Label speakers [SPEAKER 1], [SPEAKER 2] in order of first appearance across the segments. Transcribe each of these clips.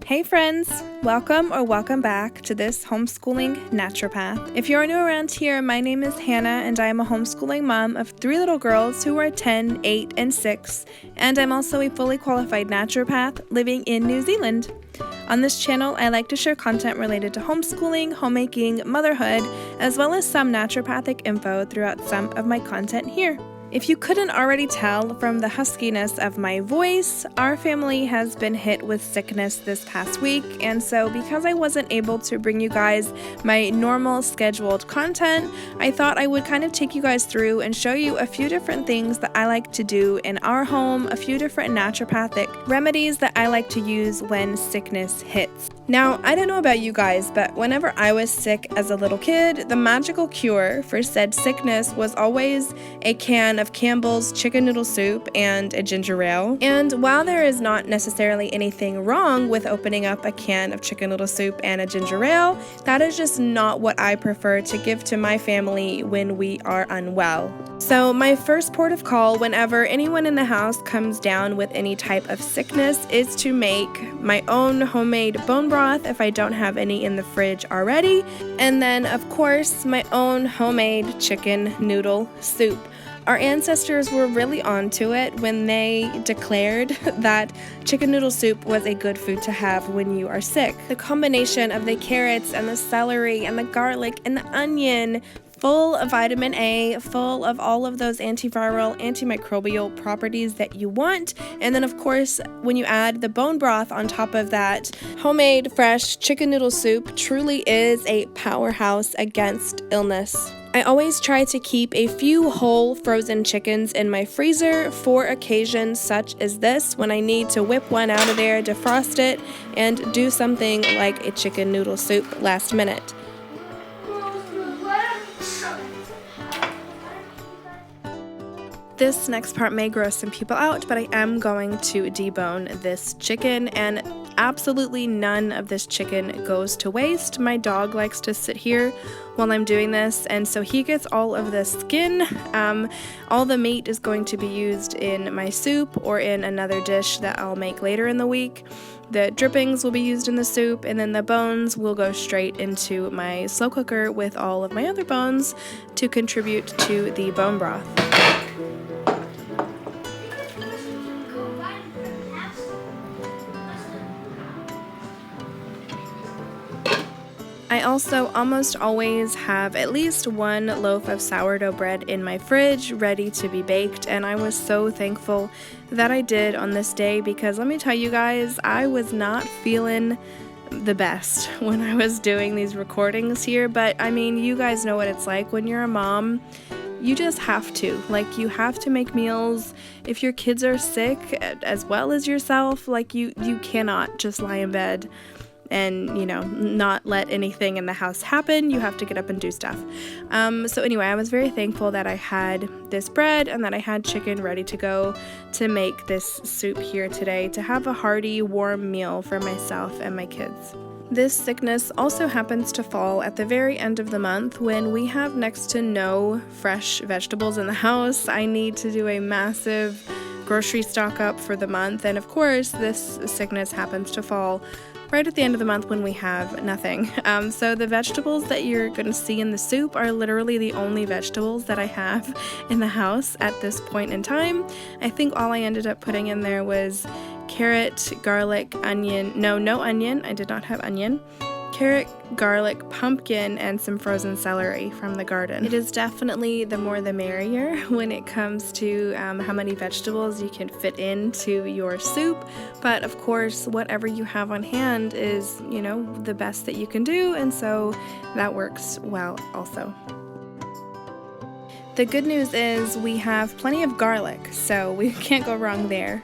[SPEAKER 1] Hey friends, welcome back to this homeschooling naturopath. If you are new around here, my name is Hannah and I am a homeschooling mom of 3 little girls who are 10, 8, and 6, and I'm also a fully qualified naturopath living in New Zealand. On this channel, I like to share content related to homeschooling, homemaking, motherhood, as well as some naturopathic info throughout some of my content here. If you couldn't already tell from the huskiness of my voice, our family has been hit with sickness this past week, and so because I wasn't able to bring you guys my normal scheduled content, I thought I would kind of take you guys through and show you a few different things that I like to do in our home, a few different naturopathic remedies that I like to use when sickness hits. Now, I don't know about you guys, but whenever I was sick as a little kid, the magical cure for said sickness was always a can of Campbell's chicken noodle soup and a ginger ale. And while there is not necessarily anything wrong with opening up a can of chicken noodle soup and a ginger ale, that is just not what I prefer to give to my family when we are unwell. So my first port of call whenever anyone in the house comes down with any type of sickness is to make my own homemade bone broth if I don't have any in the fridge already, and then of course my own homemade chicken noodle soup. Our ancestors were really onto it when they declared that chicken noodle soup was a good food to have when you are sick. The combination of the carrots and the celery and the garlic and the onion, full of vitamin A, full of all of those antiviral, antimicrobial properties that you want. And then of course, when you add the bone broth on top of that, homemade fresh chicken noodle soup truly is a powerhouse against illness. I always try to keep a few whole frozen chickens in my freezer for occasions such as this, when I need to whip one out of there, defrost it, and do something like a chicken noodle soup last minute. This next part may gross some people out, but I am going to debone this chicken, and absolutely none of this chicken goes to waste. My dog likes to sit here while I'm doing this, and so he gets all of the skin. All the meat is going to be used in my soup or in another dish that I'll make later in the week. The drippings will be used in the soup, and then the bones will go straight into my slow cooker with all of my other bones to contribute to the bone broth. I also almost always have at least one loaf of sourdough bread in my fridge ready to be baked, and I was so thankful that I did on this day because let me tell you guys, I was not feeling the best when I was doing these recordings here, but I mean, you guys know what it's like when you're a mom. You just have to. You have to make meals. If your kids are sick as well as yourself, you cannot just lie in bed and, not let anything in the house happen. You have to get up and do stuff. So anyway, I was very thankful that I had this bread and that I had chicken ready to go to make this soup here today to have a hearty, warm meal for myself and my kids. This sickness also happens to fall at the very end of the month when we have next to no fresh vegetables in the house. I need to do a massive grocery stock up for the month, and of course this sickness happens to fall right at the end of the month when we have nothing. So the vegetables that you're going to see in the soup are literally the only vegetables that I have in the house at this point in time. I think all I ended up putting in there was carrot, garlic, onion. No onion. I did not have onion. Carrot, garlic, pumpkin, and some frozen celery from the garden. It is definitely the more the merrier when it comes to how many vegetables you can fit into your soup, but of course whatever you have on hand is, the best that you can do, and so that works well also. The good news is we have plenty of garlic, so we can't go wrong there.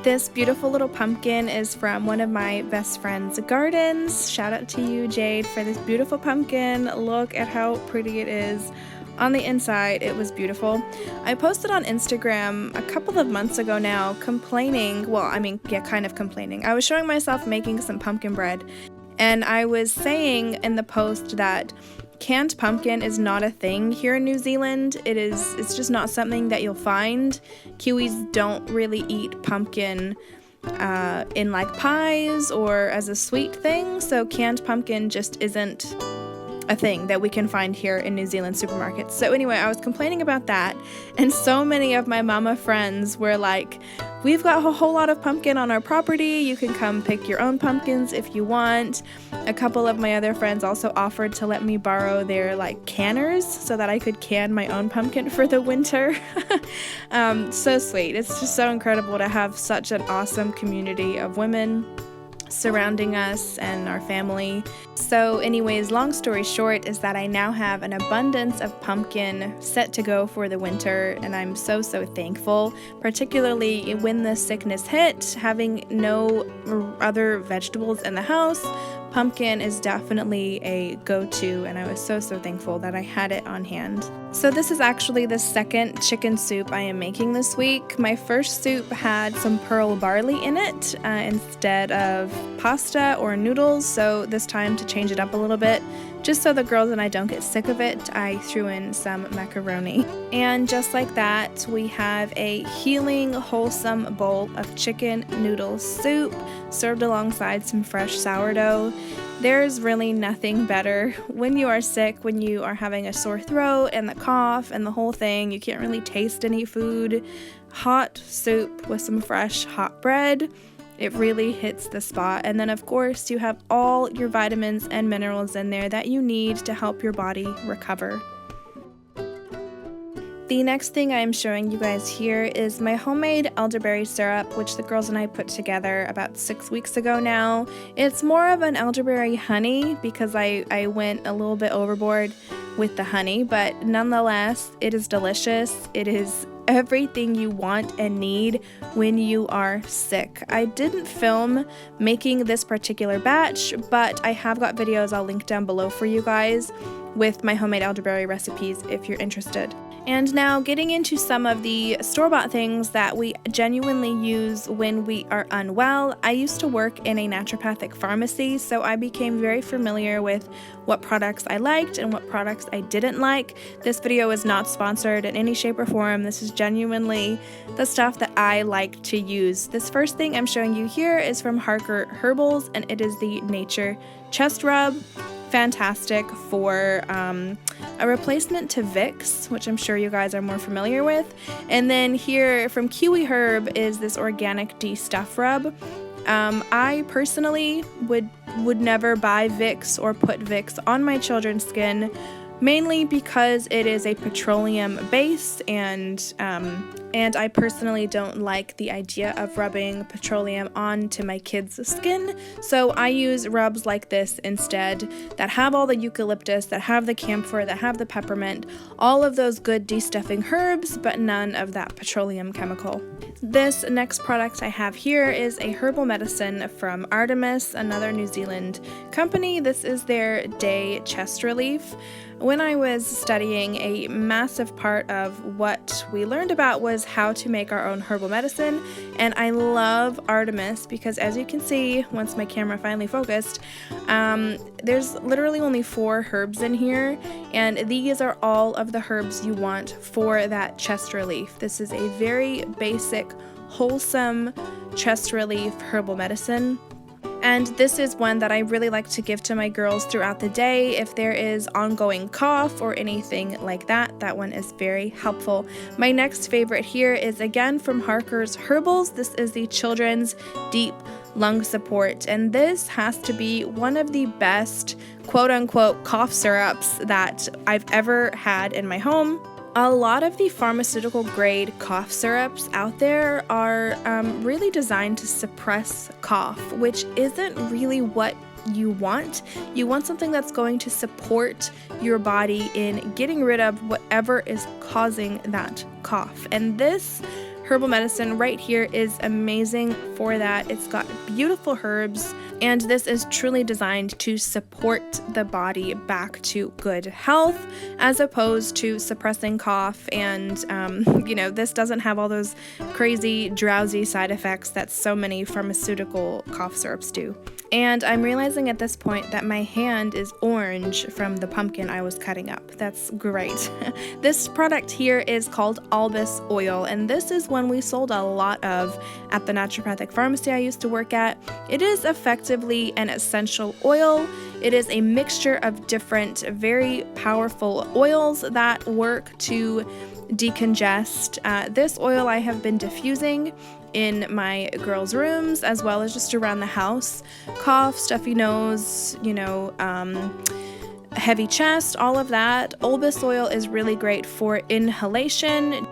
[SPEAKER 1] This beautiful little pumpkin is from one of my best friend's gardens. Shout out to you, Jade, for this beautiful pumpkin. Look at how pretty it is. On the inside, it was beautiful. I posted on Instagram a couple of months ago now complaining. I was showing myself making some pumpkin bread, and I was saying in the post that canned pumpkin is not a thing here in New Zealand. It's just not something that you'll find. Kiwis don't really eat pumpkin in like pies or as a sweet thing, so canned pumpkin just isn't a thing that we can find here in New Zealand supermarkets. So anyway, I was complaining about that, and so many of my mama friends were like, we've got a whole lot of pumpkin on our property, you can come pick your own pumpkins if you want. A couple of my other friends also offered to let me borrow their like canners so that I could can my own pumpkin for the winter. So sweet. It's just so incredible to have such an awesome community of women surrounding us and our family. So anyways, long story short is that I now have an abundance of pumpkin set to go for the winter, and I'm so thankful, particularly when the sickness hit, having no other vegetables in the house. Pumpkin is definitely a go-to, and I was so thankful that I had it on hand. So this is actually the second chicken soup I am making this week. My first soup had some pearl barley in it instead of pasta or noodles, so this time to change it up a little bit, just so the girls and I don't get sick of it, I threw in some macaroni. And just like that, we have a healing, wholesome bowl of chicken noodle soup served alongside some fresh sourdough. There's really nothing better when you are sick, when you are having a sore throat and the cough and the whole thing, you can't really taste any food. Hot soup with some fresh hot bread, it really hits the spot. And then of course you have all your vitamins and minerals in there that you need to help your body recover. The next thing I'm showing you guys here is my homemade elderberry syrup, which the girls and I put together about 6 weeks ago now. It's more of an elderberry honey because I went a little bit overboard with the honey, but nonetheless, it is delicious. It is everything you want and need when you are sick. I didn't film making this particular batch, but I have got videos I'll link down below for you guys with my homemade elderberry recipes if you're interested. And now getting into some of the store-bought things that we genuinely use when we are unwell. I used to work in a naturopathic pharmacy, so I became very familiar with what products I liked and what products I didn't like. This video is not sponsored in any shape or form. This is genuinely the stuff that I like to use. This first thing I'm showing you here is from Harker Herbals, and it is the Nature Chest Rub. Fantastic for a replacement to Vicks, which I'm sure you guys are more familiar with. And then here from Kiwi Herb is this organic de-stuff rub. I personally would never buy Vicks or put Vicks on my children's skin, mainly because it is a petroleum base, and I personally don't like the idea of rubbing petroleum onto my kids' skin, so I use rubs like this instead that have all the eucalyptus, that have the camphor, that have the peppermint, all of those good de-stuffing herbs, but none of that petroleum chemical. This next product I have here is a herbal medicine from Artemis, another New Zealand company. This is their Day Chest Relief. When I was studying, a massive part of what we learned about was how to make our own herbal medicine, and I love Artemis because, as you can see, once my camera finally focused, there's literally only 4 herbs in here, and these are all of the herbs you want for that chest relief. This is a very basic, wholesome chest relief herbal medicine. And this is one that I really like to give to my girls throughout the day if there is ongoing cough or anything like that. That one is very helpful. My next favorite here is again from Harker's Herbals. This is the Children's Deep Lung Support, and this has to be one of the best quote-unquote cough syrups that I've ever had in my home. A lot of the pharmaceutical grade cough syrups out there are really designed to suppress cough, which isn't really what you want. You want something that's going to support your body in getting rid of whatever is causing that cough. And this herbal medicine right here is amazing for that. It's got beautiful herbs, and this is truly designed to support the body back to good health as opposed to suppressing cough. And this doesn't have all those crazy drowsy side effects that so many pharmaceutical cough syrups do. And I'm realizing at this point that my hand is orange from the pumpkin I was cutting up. That's great. This product here is called Albus oil, and this is one we sold a lot of at the naturopathic pharmacy I used to work at. It is effectively an essential oil. It is a mixture of different, very powerful oils that work to decongest. This oil I have been diffusing in my girls' rooms as well as just around the house. Cough, stuffy nose, heavy chest, all of that. Albus oil is really great for inhalation.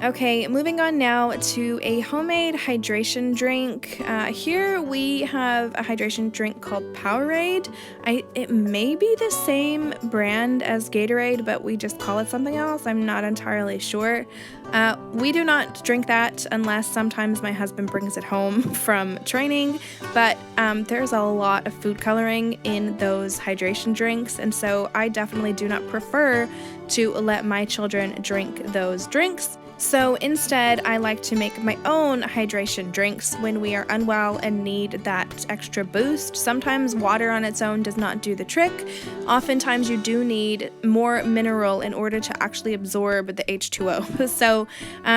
[SPEAKER 1] Okay, moving on now to a homemade hydration drink. Here we have a hydration drink called Powerade. It may be the same brand as Gatorade, but we just call it something else. I'm not entirely sure. We do not drink that unless sometimes my husband brings it home from training, but there's a lot of food coloring in those hydration drinks, and so I definitely do not prefer to let my children drink those drinks. So instead, I like to make my own hydration drinks when we are unwell and need that extra boost. Sometimes water on its own does not do the trick. Oftentimes you do need more mineral in order to actually absorb the H2O. So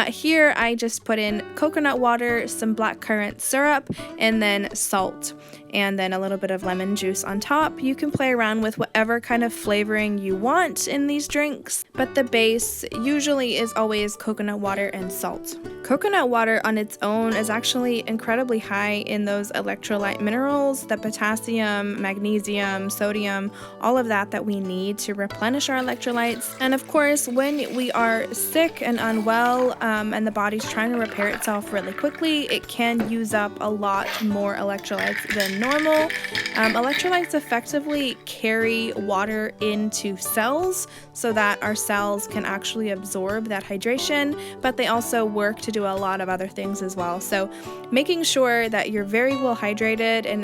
[SPEAKER 1] here I just put in coconut water, some blackcurrant syrup, and then salt, and then a little bit of lemon juice on top. You can play around with whatever kind of flavoring you want in these drinks, but the base usually is always coconut water and salt. Coconut water on its own is actually incredibly high in those electrolyte minerals, the potassium, magnesium, sodium, all of that we need to replenish our electrolytes. And of course, when we are sick and unwell, and the body's trying to repair itself really quickly, it can use up a lot more electrolytes than normal. Electrolytes effectively carry water into cells so that our cells can actually absorb that hydration, but they also work to do a lot of other things as well. So making sure that you're very well hydrated and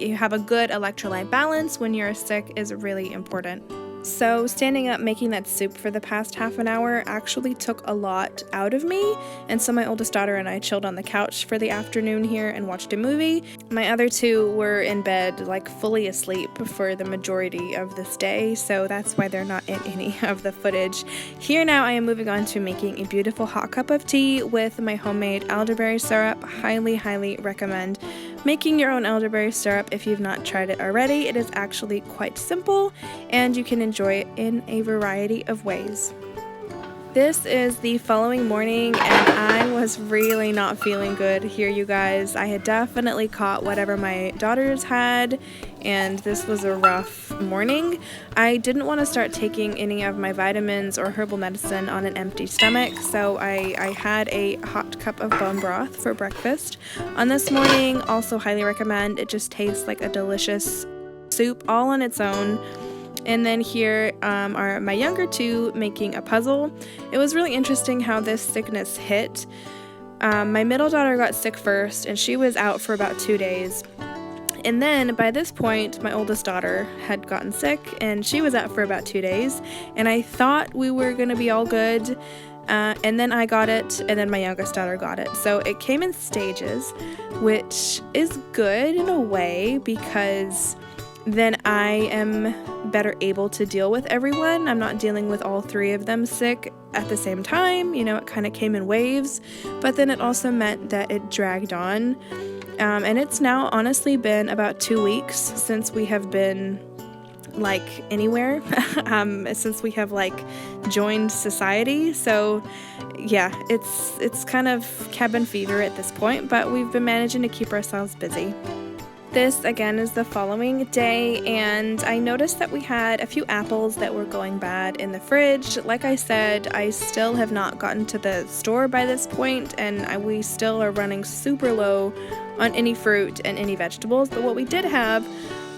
[SPEAKER 1] you have a good electrolyte balance when you're sick is really important. So standing up making that soup for the past half an hour actually took a lot out of me, and so my oldest daughter and I chilled on the couch for the afternoon here and watched a movie. My other two were in bed, like fully asleep for the majority of this day, so that's why they're not in any of the footage. Here now I am moving on to making a beautiful hot cup of tea with my homemade elderberry syrup. Highly, highly recommend making your own elderberry syrup if you've not tried it already. It is actually quite simple, and you can enjoy it in a variety of ways. This is the following morning, and I was really not feeling good here, you guys. I had definitely caught whatever my daughters had, and this was a rough morning. I didn't want to start taking any of my vitamins or herbal medicine on an empty stomach, so I had a hot cup of bone broth for breakfast on this morning. Also highly recommend. It just tastes like a delicious soup all on its own. And then here are my younger two making a puzzle. It was really interesting how this sickness hit. My middle daughter got sick first, and she was out for about 2 days. And then by this point, my oldest daughter had gotten sick, and she was out for about 2 days. And I thought we were going to be all good. And then I got it, and then my youngest daughter got it. So it came in stages, which is good in a way because then I am better able to deal with everyone. I'm not dealing with all three of them sick at the same time. It kind of came in waves, but then it also meant that it dragged on. And it's now honestly been about 2 weeks since we have been anywhere, since we have joined society. So yeah, it's kind of cabin fever at this point, but we've been managing to keep ourselves busy. This again is the following day, and I noticed that we had a few apples that were going bad in the fridge. Like I said, I still have not gotten to the store by this point, and we still are running super low on any fruit and any vegetables, but what we did have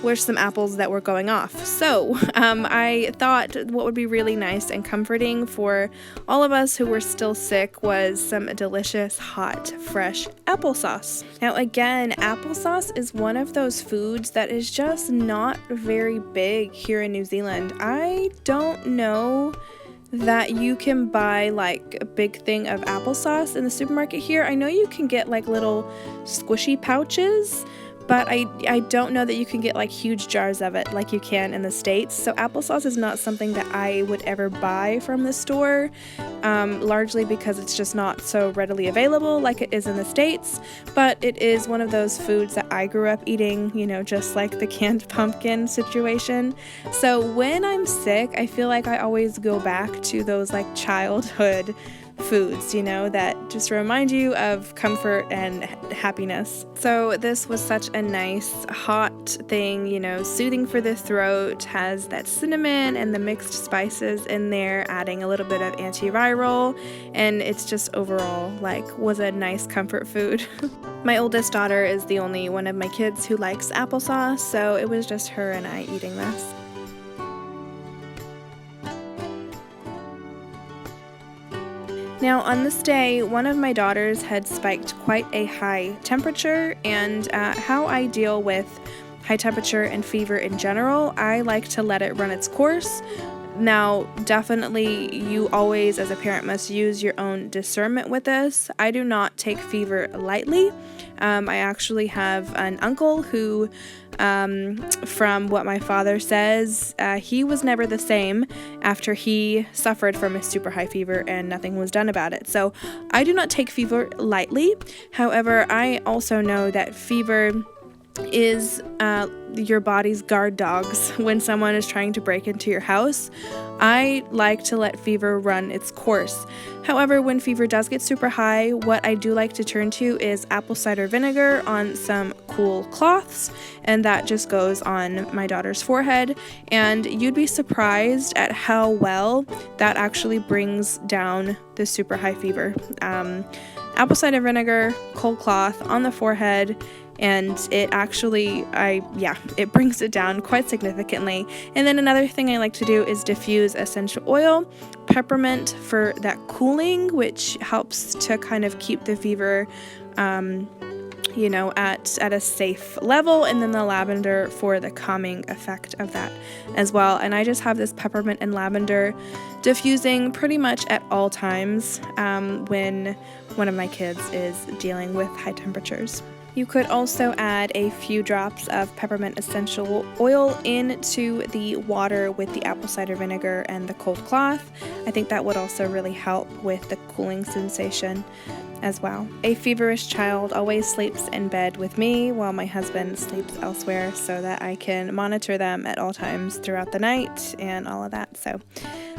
[SPEAKER 1] were some apples that were going off. So I thought what would be really nice and comforting for all of us who were still sick was some delicious, hot, fresh applesauce. Now again, applesauce is one of those foods that is just not very big here in New Zealand. I don't know that you can buy a big thing of applesauce in the supermarket here. I know you can get little squishy pouches, but I don't know that you can get like huge jars of it like you can in the States. So applesauce is not something that I would ever buy from the store, largely because it's just not so readily available like it is in the States. But it is one of those foods that I grew up eating, you know, just like the canned pumpkin situation. So when I'm sick, I feel like I always go back to those like childhood foods, you know, that just remind you of comfort and happiness. So this was such a nice hot thing, you know, soothing for the throat, has that cinnamon and the mixed spices in there, adding a little bit of antiviral, and it's just overall like was a nice comfort food. My oldest daughter is the only one of my kids who likes applesauce, so it was just her and I eating this. Now on this day, one of my daughters had spiked quite a high temperature, and how I deal with high temperature and fever in general, I like to let it run its course. Now, definitely you always as a parent must use your own discernment with this. I do not take fever lightly. I actually have an uncle who, from what my father says, he was never the same after he suffered from a super high fever and nothing was done about it. So I do not take fever lightly. However, I also know that fever is your body's guard dogs when someone is trying to break into your house. I like to let fever run its course. However, when fever does get super high, what I do like to turn to is apple cider vinegar on some cool cloths, and that just goes on my daughter's forehead, and you'd be surprised at how well that actually brings down the super high fever. Apple cider vinegar, cold cloth on the forehead, and it actually, it brings it down quite significantly. And then another thing I like to do is diffuse essential oil, peppermint for that cooling, which helps to kind of keep the fever you know, at a safe level, and then the lavender for the calming effect of that as well. And I just have this peppermint and lavender diffusing pretty much at all times when one of my kids is dealing with high temperatures. You could also add a few drops of peppermint essential oil into the water with the apple cider vinegar and the cold cloth. I think that would also really help with the cooling sensation as well. A feverish child always sleeps in bed with me while my husband sleeps elsewhere, so that I can monitor them at all times throughout the night and all of that. So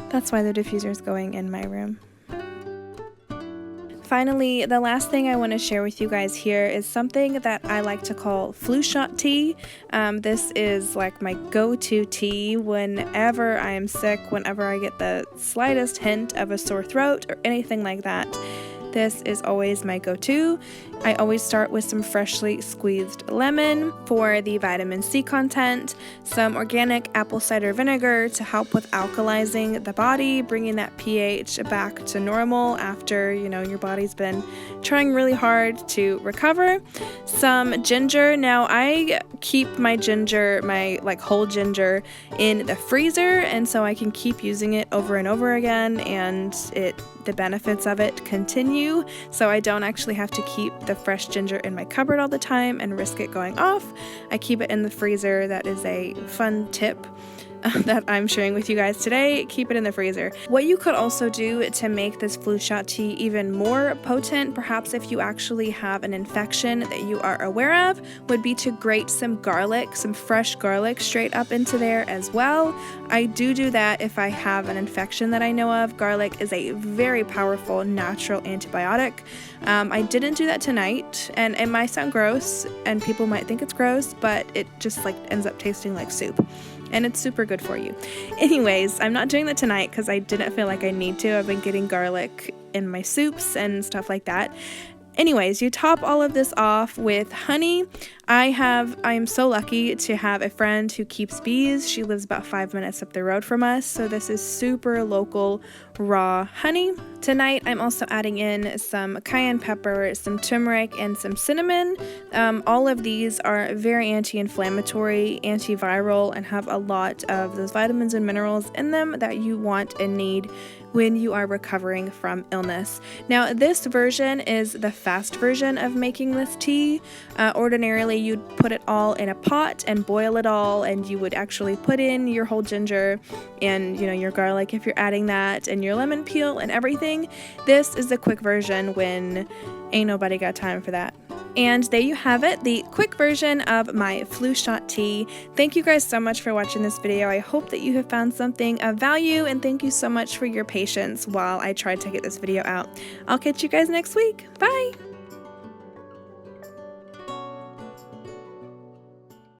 [SPEAKER 1] that's why the diffuser is going in my room. Finally, the last thing I want to share with you guys here is something that I like to call flu shot tea. This is like my go-to tea whenever I am sick, whenever I get the slightest hint of a sore throat or anything like that. This is always my go-to. I always start with some freshly squeezed lemon for the vitamin C content, some organic apple cider vinegar to help with alkalizing the body, bringing that pH back to normal after, you know, your body's been trying really hard to recover. Some ginger. Now I keep my ginger, my like whole ginger, in the freezer, and so I can keep using it over and over again, and the benefits of it continue, so I don't actually have to keep the fresh ginger in my cupboard all the time and risk it going off. I keep it in the freezer. That is a fun tip that I'm sharing with you guys today. Keep it in the freezer. What you could also do to make this flu shot tea even more potent, perhaps if you actually have an infection that you are aware of, would be to grate some garlic, some fresh garlic straight up into there as well. I do that if I have an infection that I know of. Garlic is a very powerful natural antibiotic. I didn't do that tonight, and it might sound gross and people might think it's gross, but it just like ends up tasting like soup. And it's super good for you. Anyways, I'm not doing that tonight because I didn't feel like I need to. I've been getting garlic in my soups and stuff like that. Anyways, you top all of this off with honey. I am so lucky to have a friend who keeps bees. She lives about 5 minutes up the road from us, so this is super local raw honey. Tonight, I'm also adding in some cayenne pepper, some turmeric, and some cinnamon. All of these are very anti-inflammatory, antiviral, and have a lot of those vitamins and minerals in them that you want and need when you are recovering from illness. Now, this version is the fast version of making this tea. Ordinarily, you'd put it all in a pot and boil it all, and you would actually put in your whole ginger and, your garlic if you're adding that, and your lemon peel and everything. This is the quick version when ain't nobody got time for that. And there you have it, the quick version of my flu shot tea. Thank you guys so much for watching this video. I hope that you have found something of value, and thank you so much for your patience while I tried to get this video out. I'll catch you guys next week. Bye!